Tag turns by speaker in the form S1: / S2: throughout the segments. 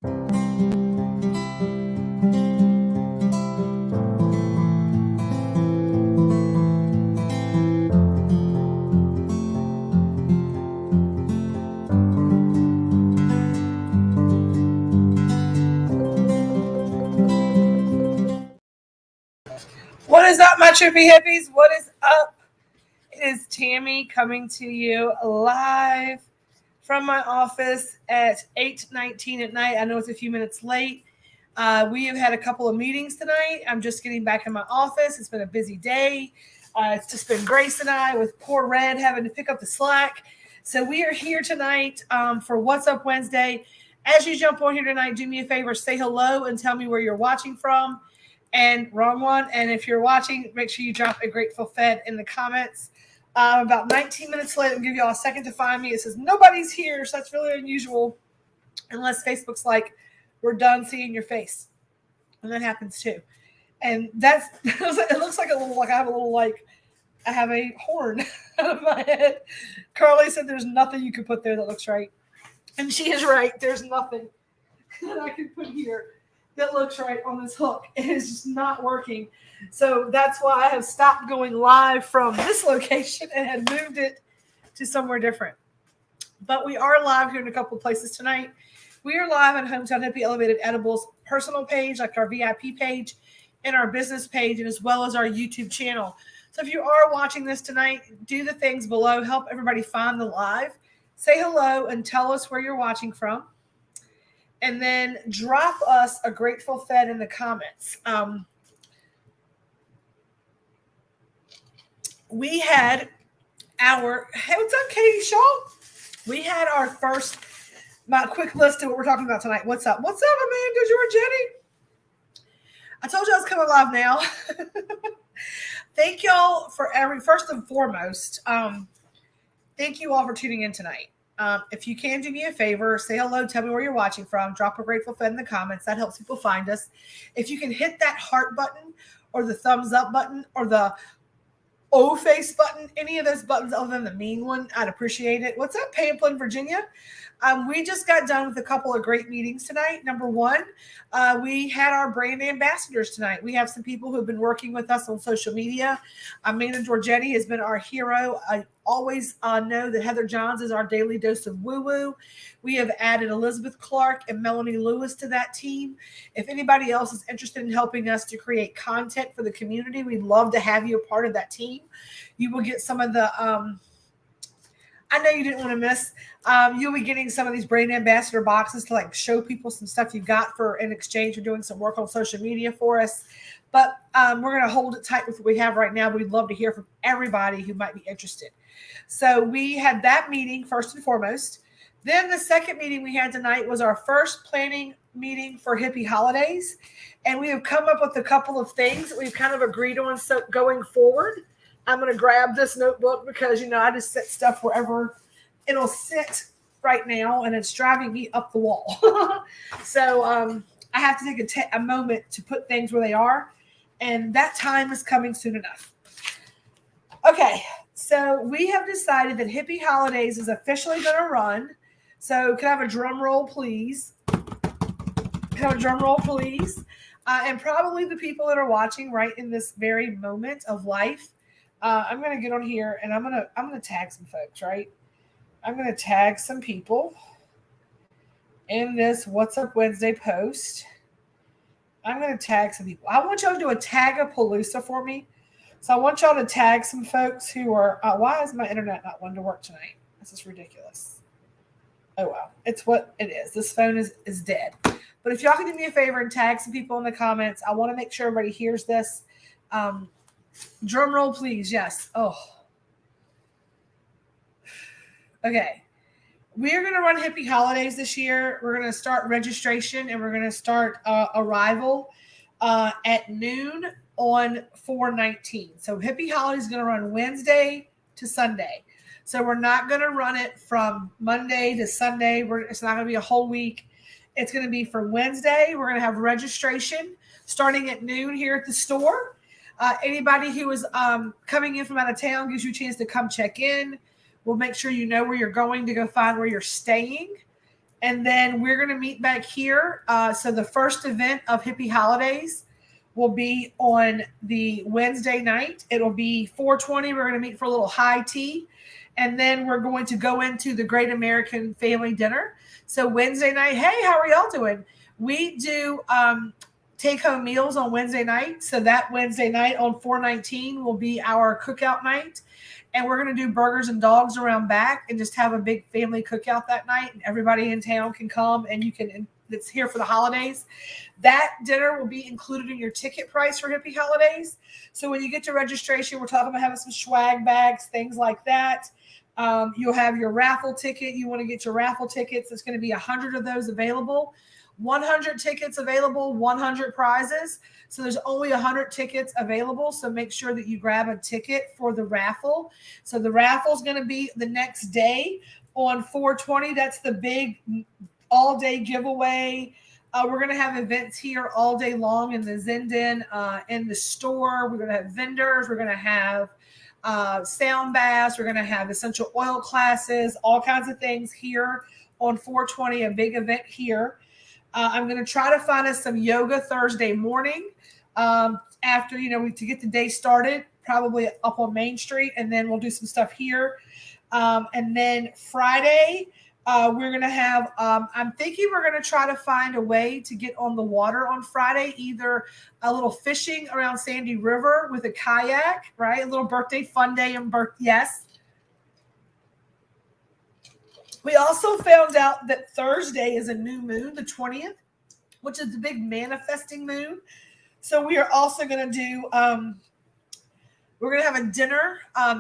S1: What is up, my trippy hippies? What is up? It is Tammy coming to you live from my office at 8:19 at night. I know it's a few minutes late. We have had a couple of meetings tonight. I'm just getting back in my office. It's been a busy day. It's just been Grace and I with poor Red having to pick up the slack. So we are here tonight for What's Up Wednesday. As you jump on here tonight, do me a favor, say hello and tell me where you're watching from. And wrong one. And if you're watching, make sure you drop a Grateful Fed in the comments. About 19 minutes later, I'll give you all a second to find me. It says nobody's here, so that's really unusual. Unless Facebook's like, we're done seeing your face. And that happens too. And that's, it looks like I have a horn out of my head. Carly said there's nothing you can put there that looks right. And she is right. There's nothing that I can put here that looks right on this hook. It is just not working. So that's why I have stopped going live from this location and had moved it to somewhere different. But we are live here in a couple of places tonight. We are live on Hometown Hippie Elevated Edibles personal page, like our VIP page, and our business page, and as well as our YouTube channel. So if you are watching this tonight, do the things below. Help everybody find the live. Say hello and tell us where you're watching from. And then drop us a Grateful Fed in the comments. We had our, hey, what's up, Katie Shaw? We had our first, my quick list of what we're talking about tonight. What's up? What's up, Amanda Giorgetti? I told you I was coming live now. Thank y'all for first and foremost, thank you all for tuning in tonight. If you can do me a favor, say hello, tell me where you're watching from, drop a Grateful Fed in the comments. That helps people find us. If you can hit that heart button or the thumbs up button or the face button, any of those buttons other than the mean one, I'd appreciate it. What's up, Pamplin, Virginia? We just got done with a couple of great meetings tonight. Number one, we had our brand ambassadors tonight. We have some people who have been working with us on social media. Amanda Giorgetti has been our hero. I always know that Heather Johns is our daily dose of woo-woo. We have added Elizabeth Clark and Melanie Lewis to that team. If anybody else is interested in helping us to create content for the community, we'd love to have you a part of that team. You will get some of the I know you didn't want to miss. You'll be getting some of these brand ambassador boxes to like show people some stuff you got for in exchange for doing some work on social media for us. But we're going to hold it tight with what we have right now. But we'd love to hear from everybody who might be interested. So we had that meeting first and foremost. Then the second meeting we had tonight was our first planning meeting for Hippie Holidays. And we have come up with a couple of things that we've kind of agreed on going forward. I'm going to grab this notebook because, I just set stuff wherever it'll sit right now, and it's driving me up the wall. So I have to take a moment to put things where they are, and that time is coming soon enough. Okay, so we have decided that Hippie Holidays is officially going to run. So can I have a drum roll, please? And probably the people that are watching right in this very moment of life. I'm going to get on here and I'm going to tag some folks, right? I'm going to tag some people in this What's Up Wednesday post. I'm going to tag some people. I want y'all to do a tag-a-palooza for me. So I want y'all to tag some folks who are, why is my internet not wanting to work tonight? This is ridiculous. Oh, well, it's what it is. This phone is dead. But if y'all can do me a favor and tag some people in the comments, I want to make sure everybody hears this. Drum roll, please. Yes. Oh. Okay. We're going to run Hippie Holidays this year. We're going to start registration and we're going to start arrival at noon on 4/19. So Hippie Holidays is going to run Wednesday to Sunday. So we're not going to run it from Monday to Sunday. It's not going to be a whole week. It's going to be for Wednesday. We're going to have registration starting at noon here at the store. Anybody who is coming in from out of town gives you a chance to come check in. We'll make sure you know where you're going to go find where you're staying. And then we're going to meet back here. So the first event of Hippie Holidays will be on the Wednesday night. It'll be 4:20. We're going to meet for a little high tea. And then we're going to go into the Great American Family Dinner. So Wednesday night, hey, how are y'all doing? We do take-home meals on Wednesday night. So that Wednesday night on 4/19 will be our cookout night. And we're going to do burgers and dogs around back and just have a big family cookout that night. And everybody in town can come and it's here for the holidays. That dinner will be included in your ticket price for Hippie Holidays. So when you get to registration, we're talking about having some swag bags, things like that. You'll have your raffle ticket. You want to get your raffle tickets. There's going to be 100 of those available. 100 tickets available, 100 prizes. So there's only 100 tickets available. So make sure that you grab a ticket for the raffle. So the raffle is going to be the next day on 4/20. That's the big all-day giveaway. We're going to have events here all day long in the Zindan, in the store. We're going to have vendors. We're going to have sound baths. We're going to have essential oil classes, all kinds of things here on 4/20, a big event here. I'm going to try to find us some yoga Thursday morning after, to get the day started, probably up on Main Street, and then we'll do some stuff here. And then Friday, we're going to have, I'm thinking we're going to try to find a way to get on the water on Friday, either a little fishing around Sandy River with a kayak, right? A little birthday fun day and yes. We also found out that Thursday is a new moon, the 20th, which is the big manifesting moon. So we are also going to do, we're going to have a dinner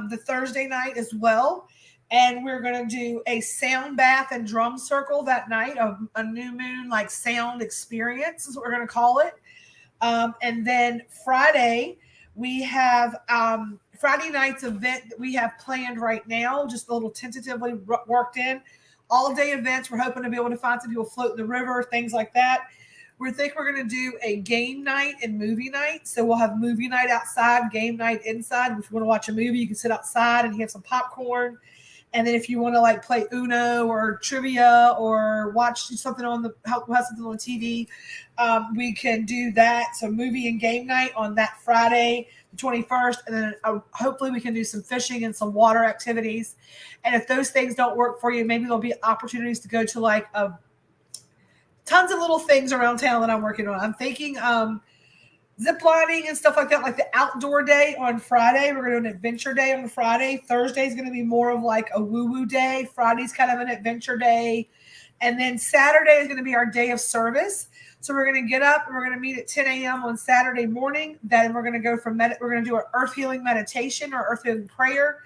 S1: the Thursday night as well. And we're going to do a sound bath and drum circle that night, a new moon like sound experience is what we're going to call it. And then Friday, we have Friday night's event that we have planned right now, just a little tentatively worked in. All day events. We're hoping to be able to find some people float in the river, things like that. We think we're going to do a game night and movie night. So we'll have movie night outside, game night inside. If you want to watch a movie, you can sit outside and have some popcorn. And then if you want to play Uno or trivia or watch something on TV, we can do that. So movie and game night on that Friday, the 21st. And then hopefully we can do some fishing and some water activities. And if those things don't work for you, maybe there'll be opportunities to go to tons of little things around town that I'm working on. I'm thinking zip lining and stuff like that, like the outdoor day on Friday. We're going to do an adventure day on Friday. Thursday is going to be more of like a woo-woo day. Friday's kind of an adventure day. And then Saturday is going to be our day of service. So we're going to get up and we're going to meet at 10 a.m. on Saturday morning. Then we're going to go we're going to do an earth healing meditation or earth healing prayer.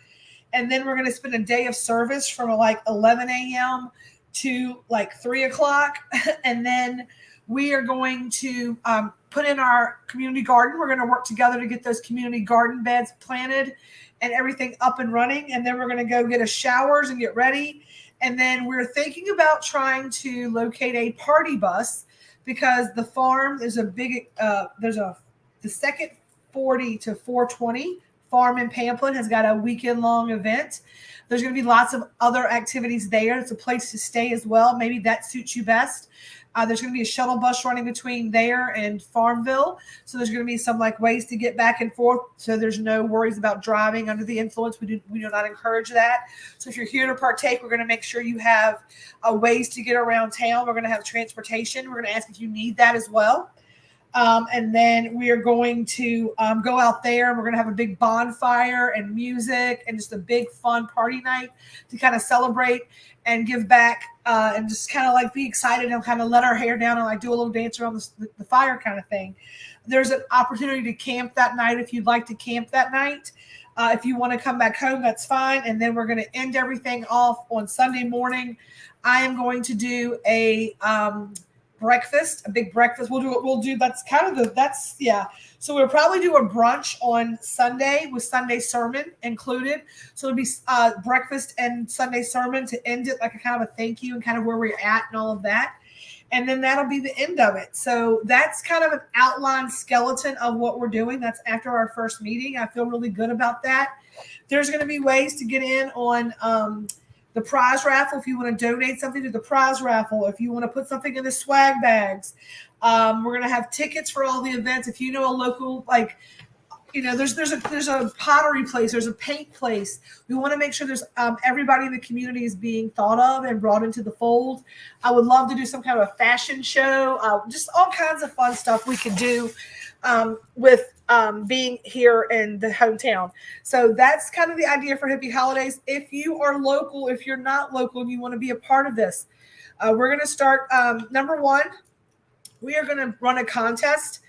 S1: And then we're going to spend a day of service from 11 a.m. to 3 o'clock. And then we are going to put in our community garden. We're going to work together to get those community garden beds planted and everything up and running. And then we're going to go get showers and get ready. And then we're thinking about trying to locate a party bus because the farm is a big, the second 40 to 420 farm in Pamplin has got a weekend long event. There's going to be lots of other activities there. It's a place to stay as well. Maybe that suits you best. There's going to be a shuttle bus running between there and Farmville. So there's going to be some ways to get back and forth. So there's no worries about driving under the influence. We do not encourage that. So if you're here to partake, we're going to make sure you have ways to get around town. We're going to have transportation. We're going to ask if you need that as well. And then we are going to go out there and we're going to have a big bonfire and music and just a big fun party night to kind of celebrate and give back and just kind of be excited and kind of let our hair down and do a little dance around the fire kind of thing. There's an opportunity to camp that night if you'd like to camp that night. If you want to come back home, that's fine. And then we're going to end everything off on Sunday morning. I am going to do a breakfast, a big breakfast. We'll do that's kind of So we'll probably do a brunch on Sunday with Sunday sermon included. So it'll be breakfast and Sunday sermon to end it like a kind of a thank you and kind of where we're at and all of that. And then that'll be the end of it. So that's kind of an outline skeleton of what we're doing. That's after our first meeting. I feel really good about that. There's going to be ways to get in on the prize raffle, if you want to donate something to the prize raffle, if you want to put something in the swag bags, we're going to have tickets for all the events. If you know a local, like, there's a pottery place, there's a paint place. We want to make sure there's everybody in the community is being thought of and brought into the fold. I would love to do some kind of a fashion show, just all kinds of fun stuff we can do with being here in the hometown. So that's kind of the idea for Hippie Holidays. If you are local, if you're not local and you want to be a part of this, we're going to start. Number one, we are going to run a contest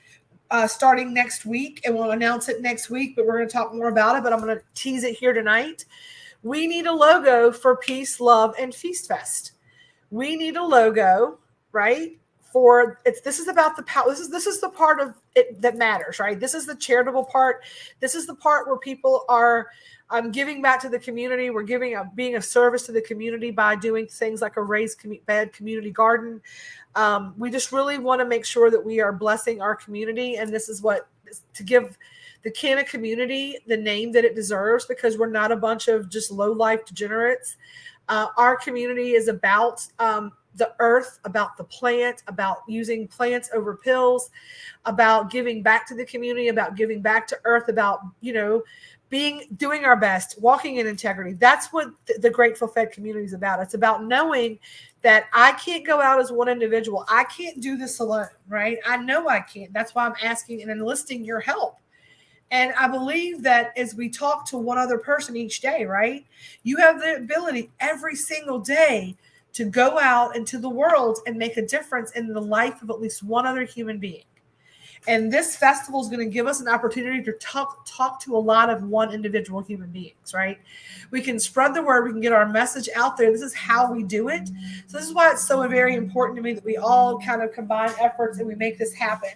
S1: starting next week, and we'll announce it next week, but we're going to talk more about it, but I'm going to tease it here tonight. We need a logo for Peace, Love, and Feast Fest. We need a logo, right? This is about the power. This is the part of it that matters, right? This is the charitable part. This is the part where people are giving back to the community. We're being of service to the community by doing things like a raised bed community garden. We just really want to make sure that we are blessing our community, and this is to give the Canna community the name that it deserves, because we're not a bunch of just low-life degenerates. Our community is about the earth, about the plant, about using plants over pills, about giving back to the community, about giving back to earth, about, doing our best, walking in integrity. That's what the Grateful Fed community is about. It's about knowing that I can't go out as one individual. I can't do this alone, right? I know I can't. That's why I'm asking and enlisting your help. And I believe that as we talk to one other person each day, right, you have the ability every single day to go out into the world and make a difference in the life of at least one other human being. And this festival is going to give us an opportunity to talk to a lot of one individual human beings, right? We can spread the word. We can get our message out there. This is how we do it. So this is why it's so very important to me that we all kind of combine efforts and we make this happen.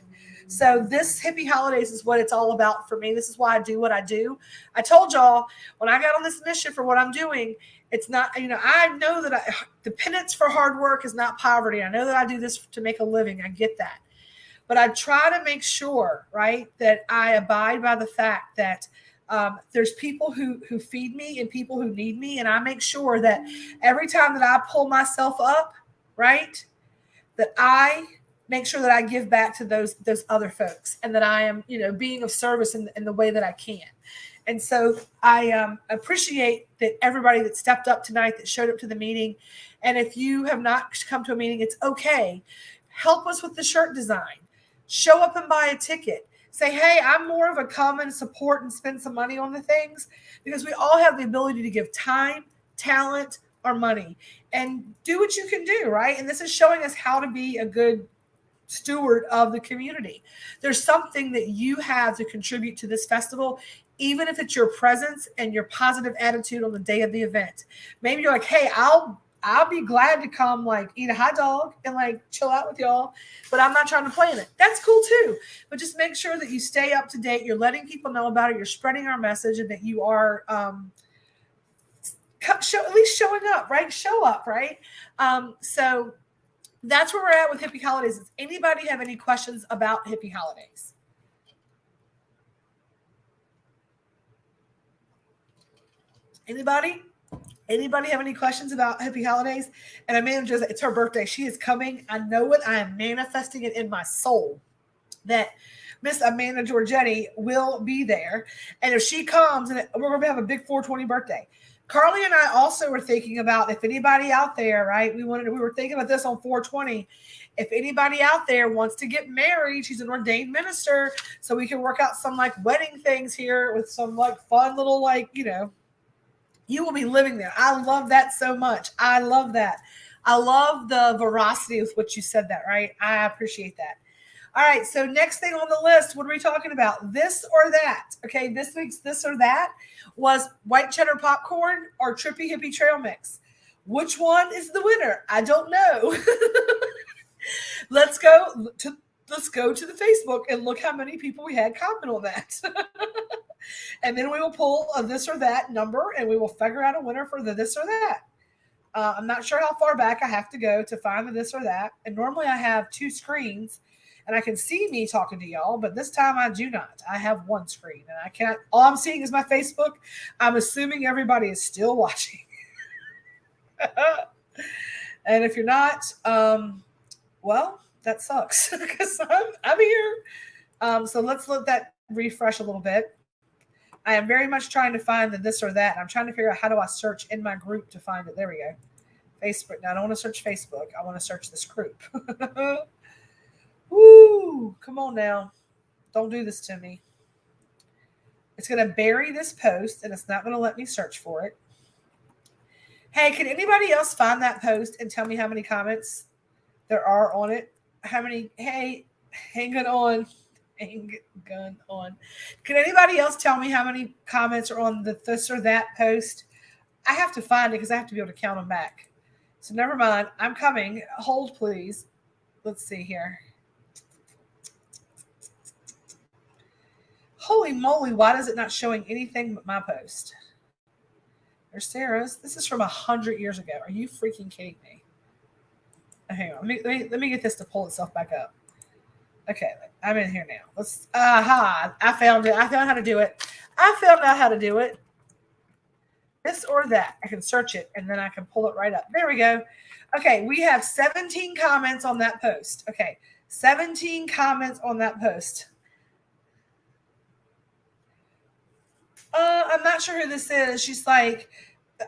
S1: So this Hippie Holidays is what it's all about for me. This is why I do what I do. I told y'all when I got on this mission for what I'm doing, it's not, I know that the penance for hard work is not poverty. I know that I do this to make a living. I get that. But I try to make sure, right, that I abide by the fact that there's people who feed me and people who need me. And I make sure that every time that I pull myself up, right, that I make sure that I give back to those other folks, and that I am, being of service in the way that I can. And so I appreciate that everybody that stepped up tonight, that showed up to the meeting. And if you have not come to a meeting, it's okay. Help us with the shirt design. Show up and buy a ticket. Say, hey, I'm more of a come and support and spend some money on the things, because we all have the ability to give time, talent, or money, and do what you can do, right? And this is showing us how to be a good steward of the community. There's something that you have to contribute to this festival, even if it's your presence and your positive attitude on the day of the event. Maybe you're like, hey, I'll be glad to come, like, eat a hot dog and, like, chill out with y'all, but I'm not trying to plan it. That's cool too. But just make sure that you stay up to date. You're letting people know about it. You're spreading our message, and that you are at least showing up, right? Show up, right? So that's where we're at with Hippie Holidays. Does anybody have any questions about Hippie Holidays? Anybody? Anybody have any questions about Hippie Holidays? And my manager, it's her birthday. She is coming. I know it. I am manifesting it in my soul that Miss Amanda Giorgetti will be there. And if she comes, and we're going to have a big 420 birthday. Carly and I also were thinking about, if anybody out there, right? We were thinking about this on 420. If anybody out there wants to get married, she's an ordained minister, so we can work out some, like, wedding things here with some, like, fun little, like, you will be living there. I love that so much. I love that. I love the veracity with which you said that, right? I appreciate that. All right. So next thing on the list, what are we talking about? This or that? Okay. This week's this or that was white cheddar popcorn or Trippy Hippie trail mix. Which one is the winner? I don't know. Let's go to the Facebook and look how many people we had comment on that. And then we will pull a this or that number, and we will figure out a winner for the this or that. I'm not sure how far back I have to go to find the this or that. And normally I have two screens, and I can see me talking to y'all, but this time I do not. I have one screen, and I can't. All I'm seeing is my Facebook. I'm assuming everybody is still watching. And if you're not, well, that sucks because I'm here. So let's let that refresh a little bit. I am very much trying to find the this or that. And I'm trying to figure out how do I search in my group to find it. There we go. Facebook. Now I don't want to search Facebook. I want to search this group. Woo! Come on now. Don't do this to me. It's going to bury this post and it's not going to let me search for it. Hey, can anybody else find that post and tell me how many comments there are on it? How many? Hey, hang it on. Hang gun on. Can anybody else tell me how many comments are on the this or that post? I have to find it because I have to be able to count them back. So never mind. I'm coming. Hold, please. Let's see here. Holy moly, why is it not showing anything but my post? There's Sarah's. This is from 100 years ago. Are you freaking kidding me? Hang on. Let me get this to pull itself back up. Okay, I'm in here now. Let's. Aha! I found it. I found how to do it. I found out how to do it. This or that. I can search it and then I can pull it right up. There we go. Okay, we have 17 comments on that post. Okay, 17 comments on that post. I'm not sure who this is. She's like,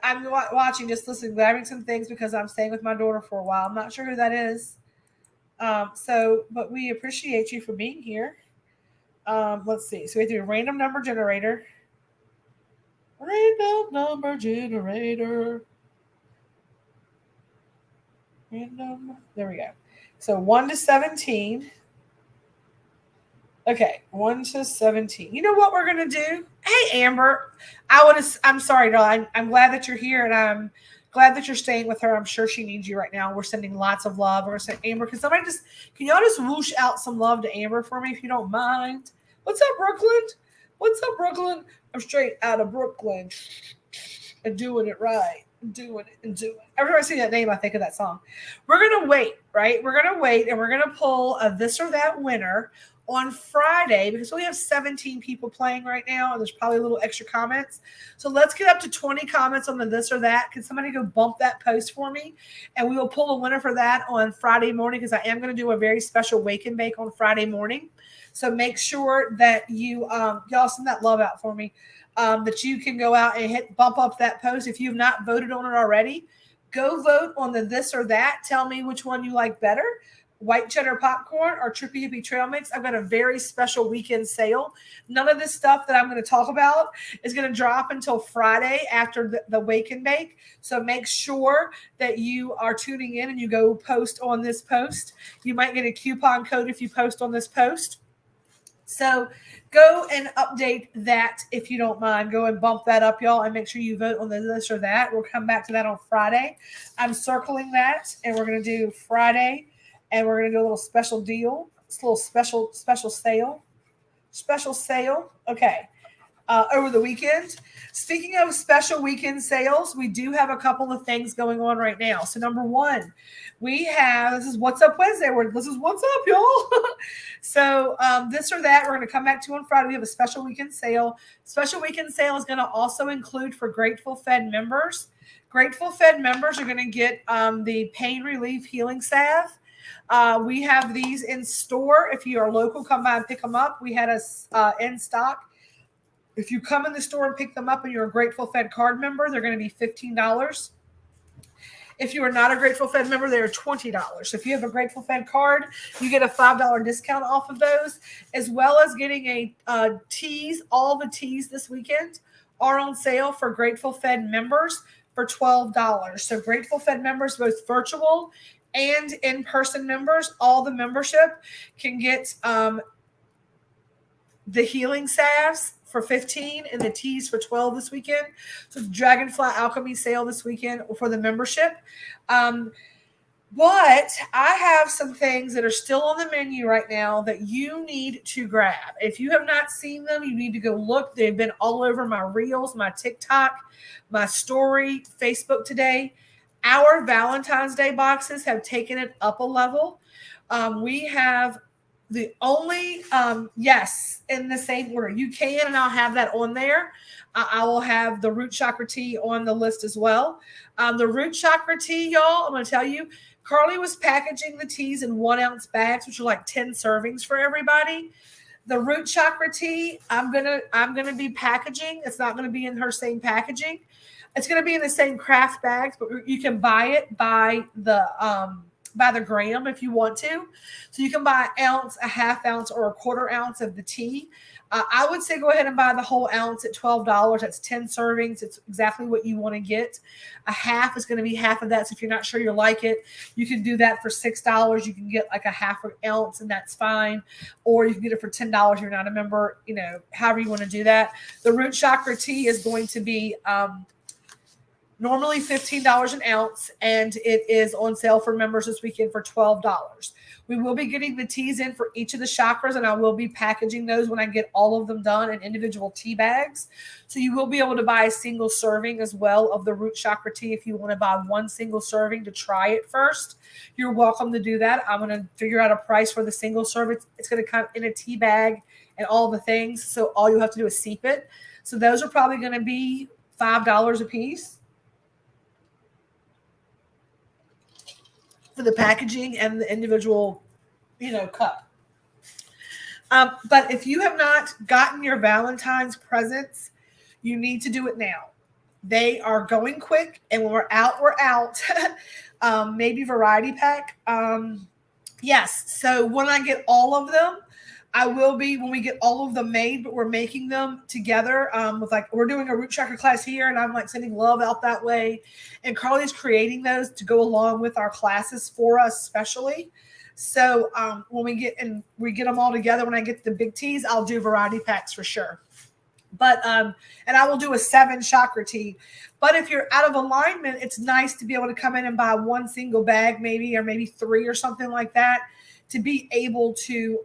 S1: I'm watching, just listening, grabbing some things because I'm staying with my daughter for a while. I'm not sure who that is. But we appreciate you for being here. Let's see. So we have to do a random number generator. Random number generator. Random. There we go. So 1 to 17. Okay, 1 to 17. You know what we're gonna do? Hey, Amber. I'm sorry, darling. I'm glad that you're here, and I'm glad that you're staying with her. I'm sure she needs you right now. We're sending lots of love. We're gonna say, Amber, can y'all just whoosh out some love to Amber for me if you don't mind? What's up, Brooklyn? What's up, Brooklyn? I'm straight out of Brooklyn and doing it right. Doing it. Every time I see that name, I think of that song. We're gonna wait, right? We're gonna wait, and we're gonna pull a this or that winner on Friday because we have 17 people playing right now, and there's probably a little extra comments. So let's get up to 20 comments on the this or that. Can somebody go bump that post for me? And we will pull a winner for that on Friday morning because I am going to do a very special wake and bake on Friday morning. So make sure that you y'all send that love out for me. That you can go out and bump up that post. If you've not voted on it already, go vote on the this or that. Tell me which one you like better. White cheddar popcorn or Trippy Hippie trail mix. I've got a very special weekend sale. None of this stuff that I'm going to talk about is going to drop until Friday after the wake and bake. So make sure that you are tuning in and you go post on this post. You might get a coupon code if you post on this post. So go and update that if you don't mind. Go and bump that up, y'all, and make sure you vote on the this or that. We'll come back to that on Friday. I'm circling that, and we're going to do Friday. And we're going to do a little special deal. It's a little special sale. Special sale. Okay. Over the weekend. Speaking of special weekend sales, we do have a couple of things going on right now. So number one, this is What's Up Wednesday. This is What's Up, y'all. So this or that, we're going to come back to on Friday. We have a special weekend sale. Special weekend sale is going to also include for Grateful Fed members. Grateful Fed members are going to get the pain relief healing salve. We have these in store. If you are local, come by and pick them up. We had us in stock. If you come in the store and pick them up and you're a Grateful Fed card member, they're going to be $15. If you are not a Grateful Fed member, they are $20. So if you have a Grateful Fed card, you get a $5 discount off of those, as well as getting a teas. All the teas this weekend are on sale for Grateful Fed members for $12. So Grateful Fed members, both virtual and in-person members, all the membership can get the healing salves for $15 and the teas for $12 this weekend. So Dragonfly Alchemy sale this weekend for the membership. But I have some things that are still on the menu right now that you need to grab. If you have not seen them, you need to go look. They've been all over my reels, my TikTok, my story, Facebook today. Our Valentine's Day boxes have taken it up a level. We have The only yes, in the same order. You can, and I'll have that on there. I will have the root chakra tea on the list as well. The root chakra tea, y'all, I'm going to tell you, Carly was packaging the teas in 1 ounce bags, which are like 10 servings for everybody. The root chakra tea, I'm gonna be packaging. It's not gonna be in her same packaging. It's gonna be in the same craft bags, but you can buy it by the gram if you want to. So you can buy an ounce, a half ounce, or a quarter ounce of the tea. I would say go ahead and buy the whole ounce at $12. That's 10 servings. It's exactly what you want to get. A half is going to be half of that. So if you're not sure you like it, you can do that for $6. You can get like a half an ounce, and that's fine. Or you can get it for $10 if you're not a member, however you want to do that. The root chakra tea is going to be normally $15 an ounce, and it is on sale for members this weekend for $12. We will be getting the teas in for each of the chakras, and I will be packaging those when I get all of them done in individual tea bags. So you will be able to buy a single serving as well of the root chakra tea if you want to buy one single serving to try it first. You're welcome to do that. I'm going to figure out a price for the single serving. It's going to come in a tea bag and all the things, so all you have to do is steep it. So those are probably going to be $5 a piece for the packaging and the individual, cup. But if you have not gotten your Valentine's presents, you need to do it now. They are going quick, and when we're out, we're out. Maybe variety pack. Yes. So when I get all of them, when we get all of them made, but we're making them together we're doing a root chakra class here, and I'm sending love out that way. And Carly's creating those to go along with our classes for us specially. So when we get them all together, when I get the big teas, I'll do variety packs for sure. But and I will do a 7 chakra tea. But if you're out of alignment, it's nice to be able to come in and buy one single bag, maybe, or maybe 3 or something like that, to be able to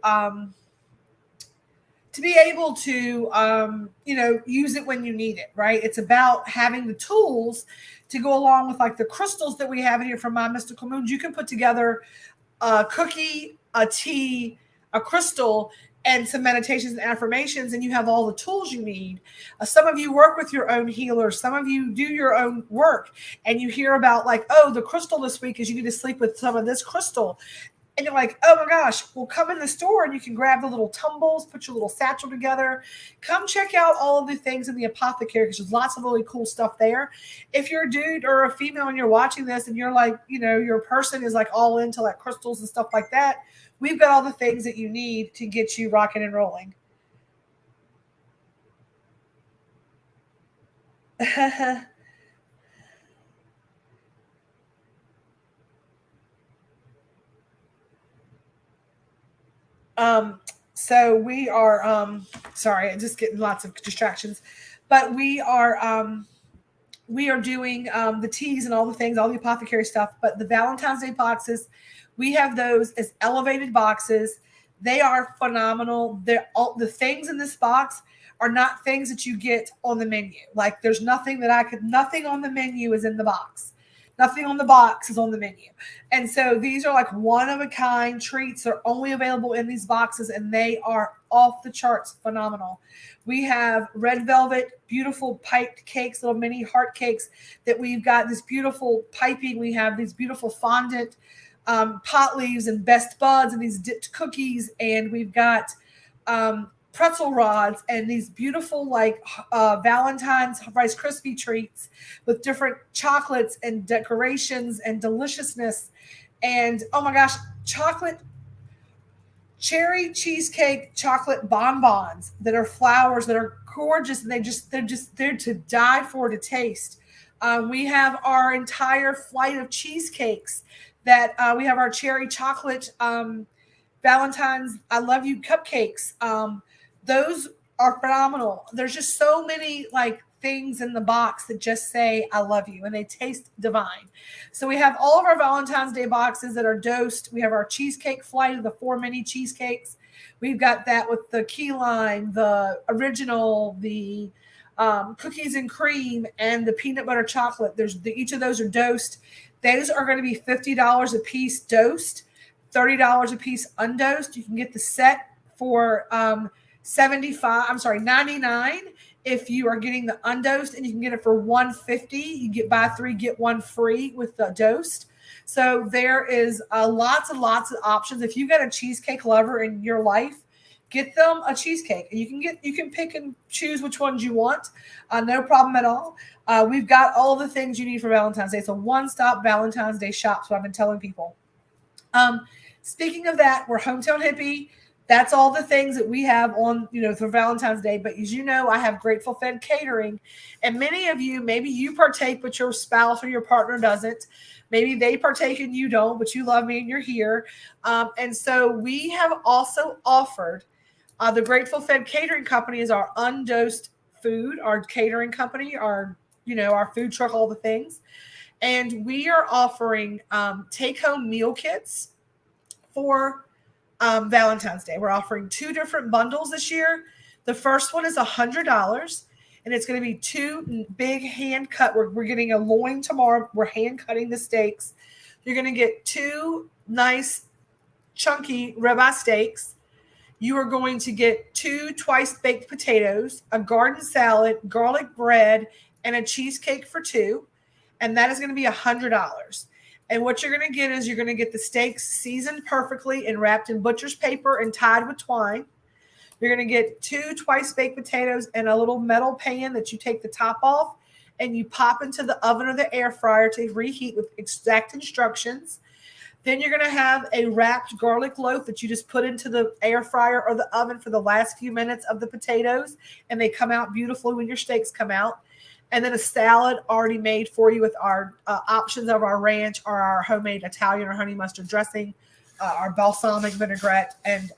S1: use it when you need it, right? It's about having the tools to go along with the crystals that we have in here from My Mystical Moons. You can put together a cookie, a tea, a crystal, and some meditations and affirmations, and you have all the tools you need. Some of you work with your own healers. Some of you do your own work, and you hear about the crystal this week is you need to sleep with some of this crystal. And you're like, oh my gosh, well, come in the store and you can grab the little tumbles, put your little satchel together. Come check out all of the things in the apothecary, because there's lots of really cool stuff there. If you're a dude or a female and you're watching this and you're your person is all into crystals and stuff like that, we've got all the things that you need to get you rocking and rolling. So we are, sorry, I'm just getting lots of distractions, but we are doing, the teas and all the things, all the apothecary stuff, but the Valentine's Day boxes, we have those as elevated boxes. They are phenomenal. The things in this box are not things that you get on the menu. There's nothing nothing on the menu is in the box. Nothing on the box is on the menu. And so these are one-of-a-kind treats. They're only available in these boxes, and they are off the charts phenomenal. We have red velvet, beautiful piped cakes, little mini heart cakes that we've got this beautiful piping. We have these beautiful fondant pot leaves and best buds and these dipped cookies. And we've got pretzel rods and these beautiful Valentine's Rice Krispie treats with different chocolates and decorations and deliciousness. And oh my gosh, chocolate cherry cheesecake chocolate bonbons that are flowers that are gorgeous, and they're to die for to taste. We have our entire flight of cheesecakes that we have our cherry chocolate Valentine's I love you cupcakes. Those are phenomenal. There's just so many things in the box that just say I love you, and they taste divine. So we have all of our Valentine's Day boxes that are dosed. We have our cheesecake flight of the 4 mini cheesecakes. We've got that with the key lime, the original, the cookies and cream, and the peanut butter chocolate. Each of those are dosed. Those are going to be $50 a piece dosed. $30 a piece undosed. You can get the set for $99 if you are getting the undosed, and you can get it for $150. You get buy 3 get 1 free with the dosed. So there is lots and lots of options. If you got a cheesecake lover in your life, get them a cheesecake. You can pick and choose which ones you want. No problem at all. We've got all the things you need for Valentine's Day. It's a one-stop Valentine's Day shop. So I've been telling people. Speaking of that, we're Hometown Hippie. That's all the things that we have on, for Valentine's Day. But as you know, I have Grateful Fed Catering. And many of you, maybe you partake, but your spouse or your partner doesn't. Maybe they partake and you don't, but you love me and you're here. And so we have also offered the Grateful Fed Catering Company is our undosed food, our catering company, our food truck, all the things. And we are offering take-home meal kits for Valentine's Day. We're offering 2 different bundles this year. The first one is $100, and it's going to be 2 big hand cut. We're getting a loin tomorrow. We're hand cutting the steaks. You're going to get 2 nice chunky ribeye steaks. You are going to get 2 twice-baked potatoes, a garden salad, garlic bread, and a cheesecake for 2. And that is going to be $100. And what you're going to get is you're going to get the steaks seasoned perfectly and wrapped in butcher's paper and tied with twine. You're going to get 2 twice-baked potatoes and a little metal pan that you take the top off and you pop into the oven or the air fryer to reheat with exact instructions. Then you're going to have a wrapped garlic loaf that you just put into the air fryer or the oven for the last few minutes of the potatoes, and they come out beautifully when your steaks come out. And then a salad already made for you with our options of our ranch or our homemade Italian or honey mustard dressing, our balsamic vinaigrette, and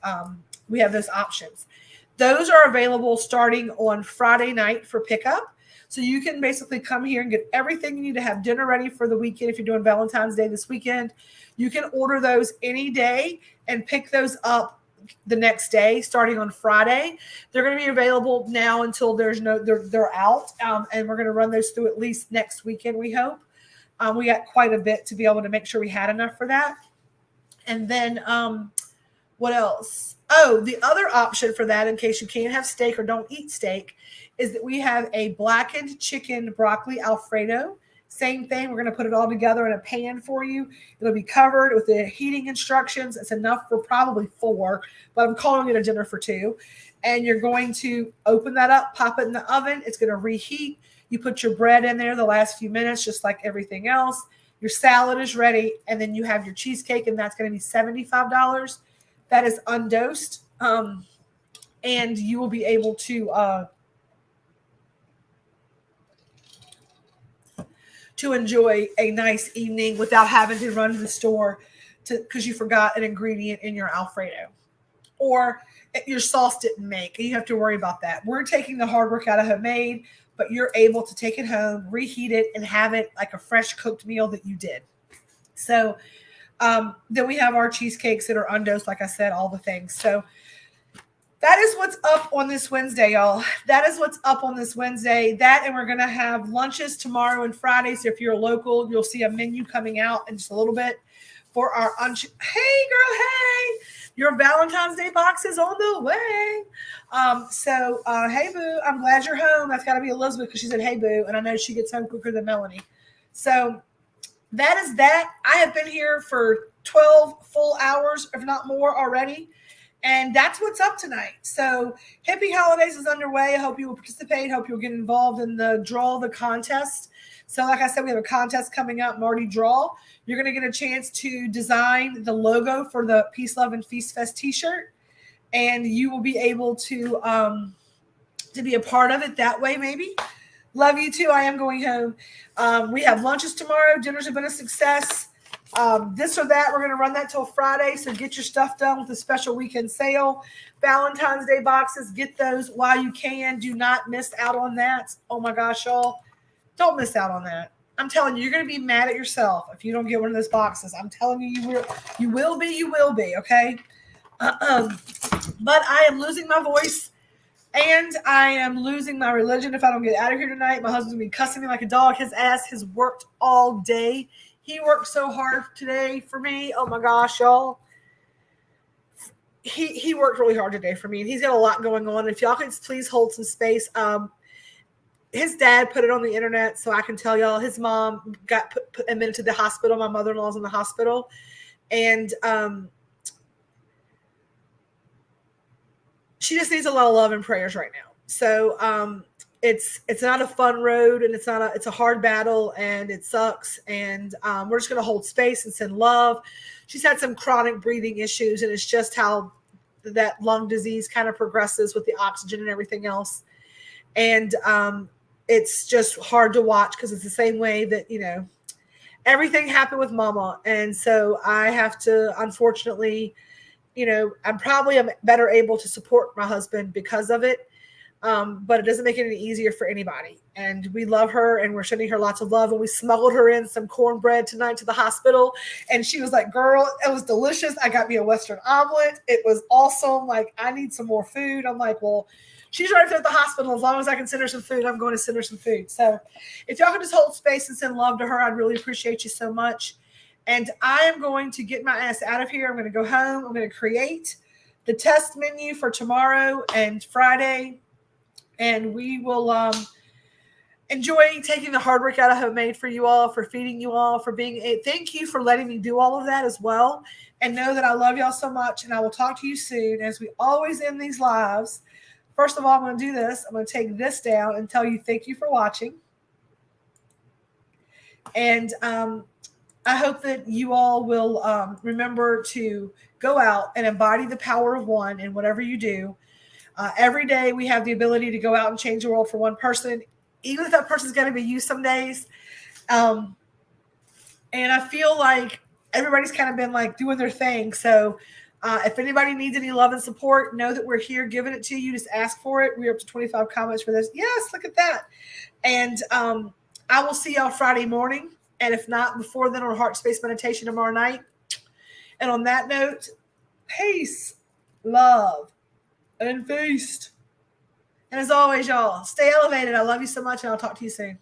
S1: we have those options. Those are available starting on Friday night for pickup. So you can basically come here and get everything you need to have dinner ready for the weekend. If you're doing Valentine's Day this weekend, you can order those any day and pick those up the next day, starting on Friday. They're going to be available now until they're out. And we're going to run those through at least next weekend, we hope. We got quite a bit to be able to make sure we had enough for that. And then what else? Oh, the other option for that, in case you can't have steak or don't eat steak, is that we have a blackened chicken broccoli Alfredo. Same thing. We're going to put it all together in a pan for you. It'll be covered with the heating instructions. It's enough for probably 4, but I'm calling it a dinner for 2. And you're going to open that up, pop it in the oven. It's going to reheat. You put your bread in there the last few minutes, just like everything else. Your salad is ready. And then you have your cheesecake, and that's going to be $75. That is undosed. And you will be able to enjoy a nice evening without having to run to the store because you forgot an ingredient in your Alfredo or your sauce didn't make, and you have to worry about that. We're taking the hard work out of homemade, but you're able to take it home, reheat it, and have it like a fresh cooked meal that you did. So then we have our cheesecakes that are undosed, like I said, all the things. So that is what's up on this Wednesday, y'all. That is what's up on this Wednesday. That, and we're going to have lunches tomorrow and Friday. So if you're local, you'll see a menu coming out in just a little bit for our Hey, girl, hey. Your Valentine's Day box is on the way. Hey, boo. I'm glad you're home. That's got to be Elizabeth because she said, hey, boo. And I know she gets home quicker than Melanie. So that is that. I have been here for 12 full hours, if not more already. And that's what's up tonight. So Hippie Holidays is underway. I hope you will participate. Hope you'll get involved in the contest. So like I said, we have a contest coming up, Marty Draw. You're going to get a chance to design the logo for the Peace, Love, and Feast Fest t-shirt. And you will be able to be a part of it that way, maybe. Love you too. I am going home. We have lunches tomorrow. Dinners have been a success. This or that, we're going to run that till Friday. So get your stuff done with a special weekend sale. Valentine's Day boxes, get those while you can. Do not miss out on that. Oh my gosh, y'all. Don't miss out on that. I'm telling you, you're going to be mad at yourself if you don't get one of those boxes. I'm telling you, you will be, okay? But I am losing my voice and I am losing my religion if I don't get out of here tonight. My husband's going to be cussing me like a dog. His ass has worked all day. He worked so hard today for me. Oh my gosh, y'all. he worked really hard today for me, and he's got a lot going on. If y'all can please hold some space. His dad put it on the internet, so I can tell y'all his mom got put admitted to the hospital. My mother-in-law's in the hospital, and she just needs a lot of love and prayers right now. So it's not a fun road, and it's a hard battle, and it sucks. And we're just gonna hold space and send love. She's had some chronic breathing issues, and it's just how that lung disease kind of progresses with the oxygen and everything else. And it's just hard to watch because it's the same way that, everything happened with mama. And so I have to, unfortunately, I'm probably better able to support my husband because of it. But it doesn't make it any easier for anybody. And we love her, and we're sending her lots of love. And we smuggled her in some cornbread tonight to the hospital. And she was like, girl, it was delicious. I got me a Western omelet. It was awesome. Like, I need some more food. I'm like, well, she's right there at the hospital. As long as I can send her some food, I'm going to send her some food. So if y'all can just hold space and send love to her, I'd really appreciate you so much. And I am going to get my ass out of here. I'm going to go home. I'm going to create the test menu for tomorrow and Friday. And we will enjoy taking the hard work out I have made for you all, for feeding you all, for being thank you for letting me do all of that as well. And know that I love y'all so much. And I will talk to you soon. As we always end these lives, first of all, I'm going to do this. I'm going to take this down and tell you thank you for watching. And I hope that you all will remember to go out and embody the power of one in whatever you do. Every day we have the ability to go out and change the world for one person, even if that person's going to be you some days. And I feel like everybody's kind of been like doing their thing. So if anybody needs any love and support, know that we're here giving it to you. Just ask for it. We're up to 25 comments for this. Yes, look at that. And I will see y'all Friday morning. And if not before then, on Heart Space Meditation tomorrow night. And on that note, peace, love, and feast. And as always, y'all, stay elevated. I love you so much, and I'll talk to you soon.